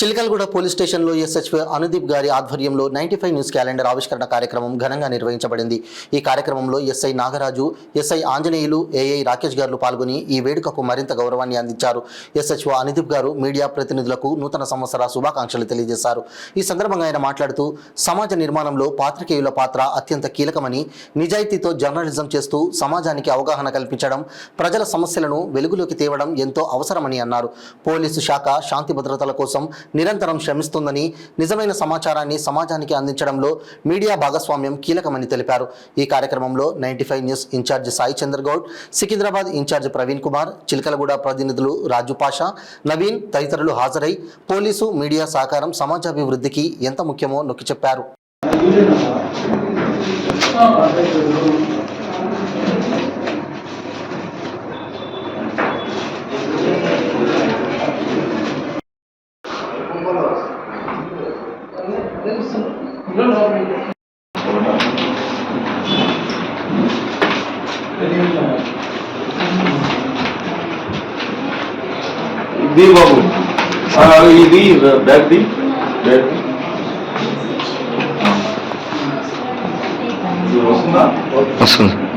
Chilkalguda police స్టేషన్లో SHO Anudeep గారి ఆధ్వర్యంలో 95 న్యూస్ క్యాలెండర్ ఆవిష్కరణ కార్యక్రమం ఘనంగా నిర్వహించబడింది. ఈ కార్యక్రమంలో SI Nagaraju, SI Anjaneyulu, AI Rakesh గారు పాల్గొని ఈ వేడుకకు మరింత గౌరవాన్ని అందించారు. ఎస్హెచ్ఓ అనుదీప్ గారు మీడియా ప్రతినిధులకు నూతన సంవత్సర శుభాకాంక్షలు తెలియజేశారు. ఈ సందర్భంగా ఆయన మాట్లాడుతూ సమాజ నిర్మాణంలో పాత్రికేయుల పాత్ర అత్యంత కీలకమని, నిజాయితీతో జర్నలిజం చేస్తూ సమాజానికి అవగాహన కల్పించడం, ప్రజల సమస్యలను వెలుగులోకి తేవడం ఎంతో అవసరమని అన్నారు. పోలీసు శాఖ శాంతి భద్రతల కోసం నిరంతరం శ్రమిస్తుందని, నిజమైన సమాచారాన్ని సమాజానికి అందించడంలో మీడియా భాగస్వామ్యం కీలకమని తెలిపారు. ఈ కార్యక్రమంలో 95 news incharge Sai Chandragoud, Secunderabad incharge Praveen Kumar, Chilakalaguda ప్రతినిధులు రాజు పాషా, నవీన్ తదితరులు హాజరై పోలీసు మీడియా సహకారం సమాజాభివృద్ధికి ఎంత ముఖ్యమో నొక్కి చెప్పారు. दी बाबू ఇది బ్యాగ్ ది వస్తుందా? వస్తుంది.